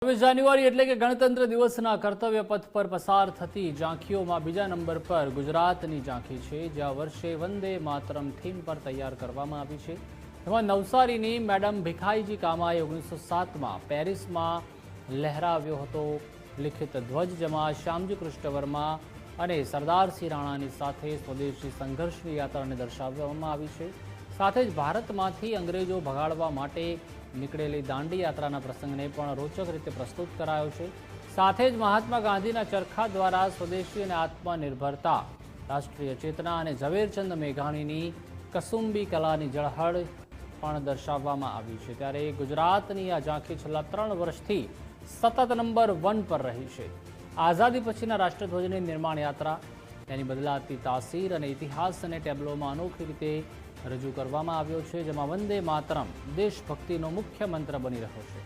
26 જાન્યુઆરી એટલે કે ગણતંત્ર દિવસના કર્તવ્ય પથ પર પસાર થતી ઝાંખીઓમાં બીજા નંબર પર ગુજરાતની ઝાંખી છે, જ્યાં વર્ષે વંદે માતરમ થીમ પર તૈયાર કરવામાં આવી છે। તેમાં નવસારીની મેડમ ભીખાઈજી કામાએ 1907માં પેરિસમાં લહેરાવ્યો હતો લિખિત ધ્વજ, જેમાં શ્યામજી કૃષ્ણ વર્મા અને સરદારસિંહ રાણાની સાથે સ્વદેશી સંઘર્ષની યાત્રાને દર્શાવવામાં આવી છે। સાથે જ ભારતમાંથી અંગ્રેજો ભગાડવા માટે નીકળેલી દાંડી યાત્રાના પ્રસંગને પણ રોચક રીતે પ્રસ્તુત કરાયો છે। સાથે જ મહાત્મા ગાંધીના ચરખા દ્વારા સ્વદેશી અને આત્મનિર્ભરતા, રાષ્ટ્રીય ચેતના અને ઝવેરચંદ મેઘાણીની કસુંબી કલાની ઝળહળ પણ દર્શાવવામાં આવી છે। ત્યારે ગુજરાતની આ ઝાંખી છેલ્લા 3 વર્ષથી સતત નંબર 1 પર રહી છે। આઝાદી પછીના રાષ્ટ્રધ્વજની નિર્માણ યાત્રા, તેની બદલાતી તાસીર અને ઇતિહાસને ટેબ્લોમાં અનોખી રીતે રજૂ કરવામાં આવ્યો છે, જેમાં વંદે માતરમ દેશભક્તિનો મુખ્ય મંત્ર બની રહ્યો છે।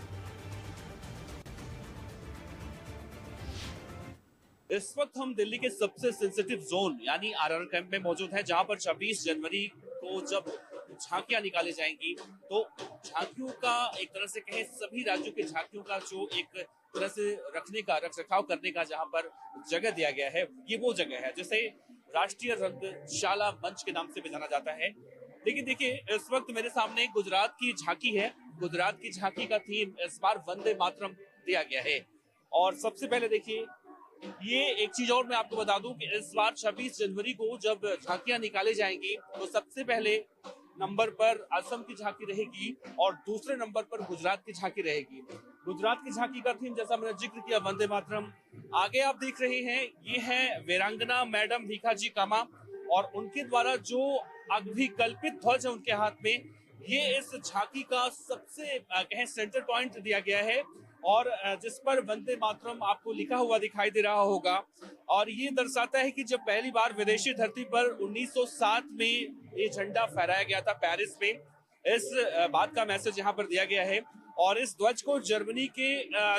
इस वक्त हम दिल्ली के सबसे सेंसिटिव जोन यानी आरआर कैंप में मौजूद हैं, जहां पर 26 जनवरी को जब झांकियां निकाली जाएंगी तो झांकियों का एक तरह से कहें सभी राज्यों के झांकियों का जो एक तरह से रखने का, रख रखाव करने का जहां पर जगह दिया गया है, ये वो जगह है जिसे राष्ट्रीय रंगशाला मंच के नाम से भी जाना जाता है। लेकिन देखिए, इस वक्त मेरे सामने गुजरात की झांकी है। गुजरात की झांकी का थीम इस बार वंदे मातरम दिया गया है। और सबसे पहले देखिए, ये एक चीज और मैं आपको बता दूं कि इस बार 26 जनवरी को जब झांकियां निकाली जाएंगी तो सबसे पहले नंबर पर असम की झांकी रहेगी और दूसरे नंबर पर गुजरात की झांकी रहेगी। गुजरात की झांकी का थीम, जैसा मैंने जिक्र किया, वंदे मातरम। आगे आप देख रहे हैं, ये है वीरांगना मैडम भीखाजी कामा और उनके द्वारा जो अभिकल्पित ध्वज है उनके हाथ में, ये इस झांकी का सबसे कहें सेंटर पॉइंट दिया गया है और जिस पर वंदे मातरम आपको लिखा हुआ दिखाई दे रहा होगा। और ये दर्शाता है कि जब पहली बार विदेशी धरती पर 1907 में ये झंडा फहराया गया था पेरिस में, इस बात का मैसेज यहाँ पर दिया गया है। और इस ध्वज को जर्मनी के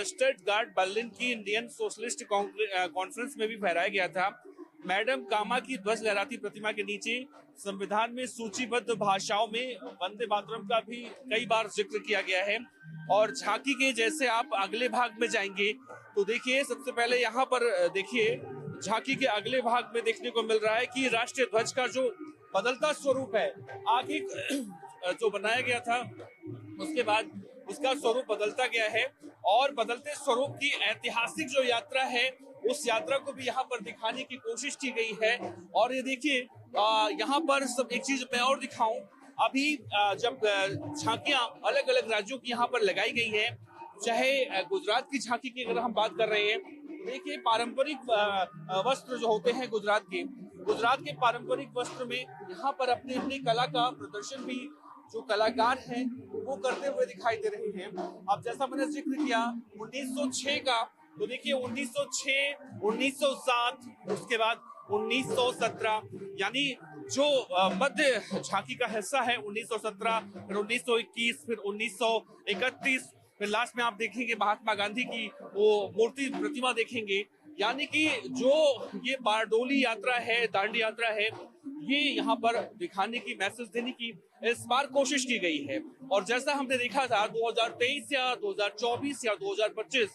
स्टटगार्ट बर्लिन की इंडियन सोशलिस्ट कॉन्फ्रेंस में भी फहराया गया था। मैडम कामा की ध्वज लहराती प्रतिमा के नीचे संविधान में सूचीबद्ध भाषाओं में वंदे मातरम का भी कई बार जिक्र किया गया है। और झांकी के जैसे आप अगले भाग में जाएंगे तो देखिए, सबसे पहले यहाँ पर देखिए, झांकी के अगले भाग में देखने को मिल रहा है कि राष्ट्रीय ध्वज का जो बदलता स्वरूप है, आगे जो बनाया गया था उसके बाद उसका स्वरूप बदलता गया है। और बदलते स्वरूप की ऐतिहासिक जो यात्रा है, उस यात्रा को भी यहाँ पर दिखाने की कोशिश की गई है। और ये देखिए, यहाँ पर सब एक चीज मैं और दिखाऊं, अभी जब झांकियां अलग अलग राज्यों की यहाँ पर लगाई गई हैं, चाहे गुजरात की झांकी की अगर हम बात कर रहे हैं तो देखिए, पारंपरिक वस्त्र जो होते हैं गुजरात के पारंपरिक वस्त्र में यहाँ पर अपनी अपनी कला का प्रदर्शन भी जो कलाकार हैं वो करते हुए दिखाई दे रहे हैं। अब जैसा मैंने जिक्र किया 1906 का, तो देखिए 1906, 1907, उसके बाद 1917, यानी जो मध्य झांकी का हिस्सा है 1917, फिर 1921, फिर 1931, फिर लास्ट में आप देखेंगे महात्मा गांधी की वो मूर्ति प्रतिमा देखेंगे। यानी कि जो ये बारडोली यात्रा है, दांडी यात्रा है, ये यहाँ पर दिखाने की, मैसेज देने की इस बार कोशिश की गई है। और जैसा हमने देखा था 2023 या 2024 या 2025,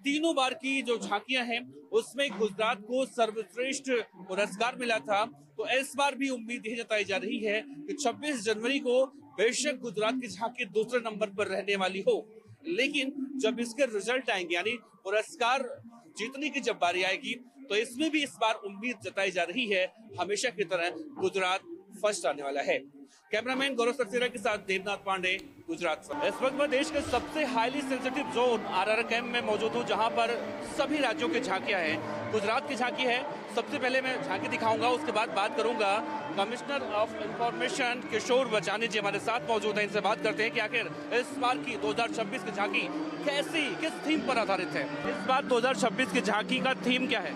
तीनों बार की जो झांकियां हैं उसमें गुजरात को सर्वश्रेष्ठ पुरस्कार मिला था। तो इस बार भी उम्मीद यही जताई जा रही है कि 26 जनवरी को बेशक गुजरात की झांकी दूसरे नंबर पर रहने वाली हो, लेकिन जब इसके रिजल्ट आएंगे, यानी पुरस्कार जीतने की जब बारी आएगी, तो इसमें भी इस बार उम्मीद जताई जा रही है हमेशा की तरह गुजरात फर्स्ट आने वाला है। कैमरामैन गौरव सक्सेना के साथ देवनाथ पांडे, गुजरात से। इस वक्त मैं देश के सबसे highly sensitive zone RR camp में मौजूद हूँ, जहां पर सभी राज्यों की झांकियां हैं। गुजरात की झांकी है। सबसे पहले मैं झांकी दिखाऊंगा, उसके बाद बात करूंगा। कमिश्नर ऑफ इंफॉर्मेशन किशोर वचानी जी हमारे साथ मौजूद हैं, इनसे बात करते हैं कि आखिर इस बार की 2026 की झांकी कैसी, किस थीम पर आधारित है। इस बार 2026 की झांकी का थीम क्या है?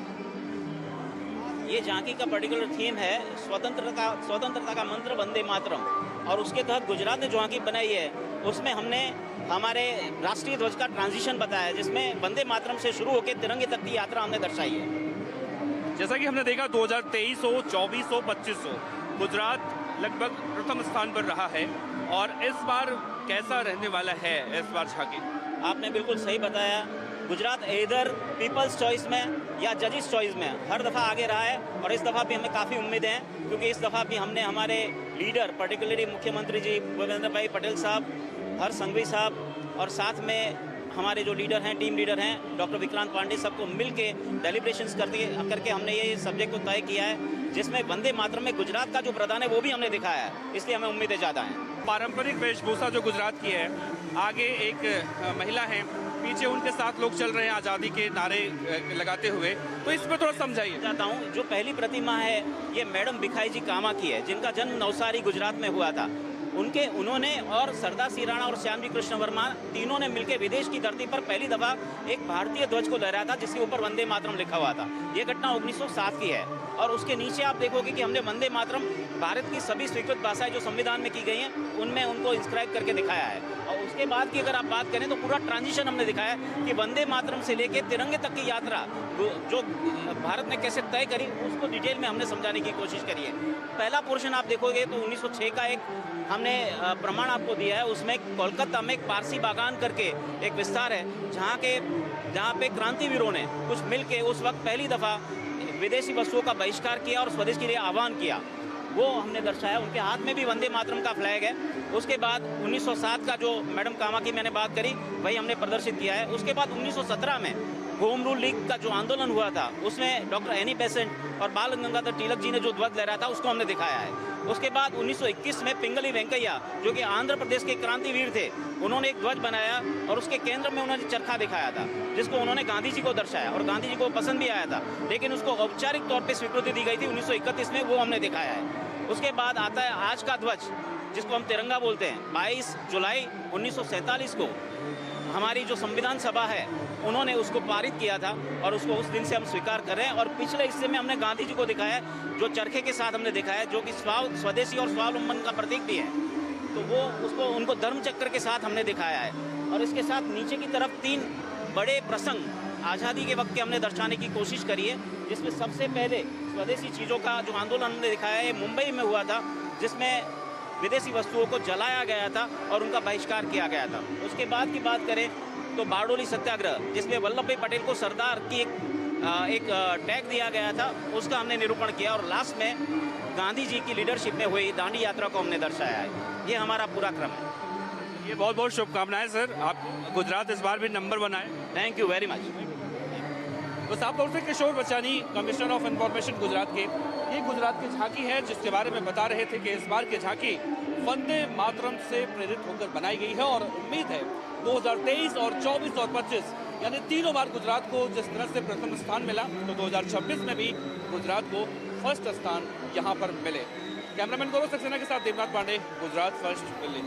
ये झांकी का पर्टिकुलर थीम है स्वतंत्रता का मंत्र वंदे मातरम। और उसके तहत गुजरात ने जो झांकी बनाई है उसमें हमने हमारे राष्ट्रीय ध्वज का ट्रांजिशन बताया, जिसमें वंदे मातरम से शुरू होकर तिरंगे तक की यात्रा हमने दर्शाई है। जैसा कि हमने देखा 2023 हो, 24 हो, 25 हो, गुजरात लगभग प्रथम स्थान पर रहा है। और इस बार कैसा रहने वाला है इस बार झांकी? आपने बिल्कुल सही बताया। गुजरात इधर पीपल्स चॉइस में या जजिस चॉइस में हर दफ़ा आगे रहा है और इस दफ़ा भी हमें काफ़ी उम्मीदें हैं, क्योंकि इस दफ़ा भी हमने हमारे लीडर पर्टिकुलरली मुख्यमंत्री जी भूपेंद्र भाई पटेल साहब, हर्ष संघवी साहब और साथ में हमारे जो लीडर हैं, टीम लीडर हैं, डॉक्टर विक्रांत पांडे, सबको मिल के डेलिब्रेशंस करके हमने ये सब्जेक्ट को तय किया है, जिसमें वंदे मातरम में गुजरात का जो प्रदान है वो भी हमने दिखाया है, इसलिए हमें उम्मीदें ज़्यादा हैं। पारंपरिक वेशभूषा जो गुजरात की है, आगे एक महिला है, पीछे उनके साथ लोग चल रहे हैं आज़ादी के नारे लगाते हुए, तो इस पर थोड़ा समझाइए। चाहता हूँ, जो पहली प्रतिमा है ये मैडम भिखाई जी कामा की है, जिनका जन्म नवसारी गुजरात में हुआ था। उन्होंने और सरदार सिंह राणा और श्यामजी कृष्ण वर्मा तीनों ने मिलकर विदेश की धरती पर पहली दफा एक भारतीय ध्वज को लहराया था, जिसके ऊपर वंदे मातरम लिखा हुआ था। ये घटना 1907 की है और उसके नीचे आप देखोगे कि हमने वंदे मातरम भारत की सभी स्वीकृत भाषाएं जो संविधान में की गई हैं उनमें उनको इंस्क्राइब करके दिखाया है। और उसके बाद की अगर आप बात करें तो पूरा ट्रांजिशन हमने दिखाया है कि वंदे मातरम से लेके तिरंगे तक की यात्रा जो भारत ने कैसे तय करी, उसको डिटेल में हमने समझाने की कोशिश करी है। पहला पोर्शन आप देखोगे तो 1906 का एक हमने प्रमाण आपको दिया है, उसमें कोलकाता में एक पारसी बागान करके एक विस्तार है, जहाँ पे क्रांतिवीरों ने कुछ मिल के उस वक्त पहली दफ़ा विदेशी वस्तुओं का बहिष्कार किया और स्वदेश के लिए आह्वान किया, वो हमने दर्शाया। उनके हाथ में भी वंदे मातरम का फ्लैग है। उसके बाद 1907 का जो मैडम कामा की मैंने बात करी वही हमने प्रदर्शित किया है। उसके बाद 1917 में होम रूल लीग का जो आंदोलन हुआ था उसमें डॉक्टर एनी बेसेंट और बाल गंगाधर तिलक जी ने जो ध्वज लहराया था उसको हमने दिखाया है। उसके बाद 1921 में पिंगली वेंकैया जो कि आंध्र प्रदेश के क्रांतिवीर थे, उन्होंने एक ध्वज बनाया और उसके केंद्र में उन्होंने चरखा दिखाया था, जिसको उन्होंने गांधी जी को दर्शाया और गांधी जी को पसंद भी आया था, लेकिन उसको औपचारिक तौर पर स्वीकृति दी गई थी 1931 में, वो हमने दिखाया है। उसके बाद आता है आज का ध्वज, जिसको हम तिरंगा बोलते हैं। 22 जुलाई 1947 को हमारी जो संविधान सभा है उन्होंने उसको पारित किया था और उसको उस दिन से हम स्वीकार कर रहे हैं। और पिछले हिस्से में हमने गांधी जी को दिखाया, जो चरखे के साथ हमने दिखाया, जो कि स्वदेशी और स्वावलंबन का प्रतीक भी है, तो वो उसको उनको धर्म चक्र के साथ हमने दिखाया है। और इसके साथ नीचे की तरफ 3 बड़े प्रसंग आज़ादी के वक्त के हमने दर्शाने की कोशिश करी है, जिसमें सबसे पहले स्वदेशी चीज़ों का जो आंदोलन हमने दिखाया है मुंबई में हुआ था, जिसमें विदेशी वस्तुओं को जलाया गया था और उनका बहिष्कार किया गया था। उसके बाद की बात करें तो बारडोली सत्याग्रह, जिसमें वल्लभ भाई पटेल को सरदार की एक टैग दिया गया था, उसका हमने निरूपण किया। और लास्ट में गांधी जी की लीडरशिप में हुई दांडी यात्रा को हमने दर्शाया है। ये हमारा पूरा क्रम है। ये बहुत बहुत शुभकामनाएं सर, आप गुजरात इस बार भी नंबर 1 आए। Thank you very much. तो साफ तौर से किशोर बचानी, कमिश्नर ऑफ इंफॉर्मेशन गुजरात के, ये गुजरात की झांकी है जिसके बारे में बता रहे थे कि इस बार की झांकी वंदे मातरम से प्रेरित होकर बनाई गई है और उम्मीद है 2023 और 24 और 25 यानी तीनों बार गुजरात को जिस तरह से प्रथम स्थान मिला, तो 2026 में भी गुजरात को फर्स्ट स्थान यहाँ पर मिले। कैमरामैन गौरव सक्सेना के साथ देवनाथ पांडे, गुजरात फर्स्ट, दिल्ली।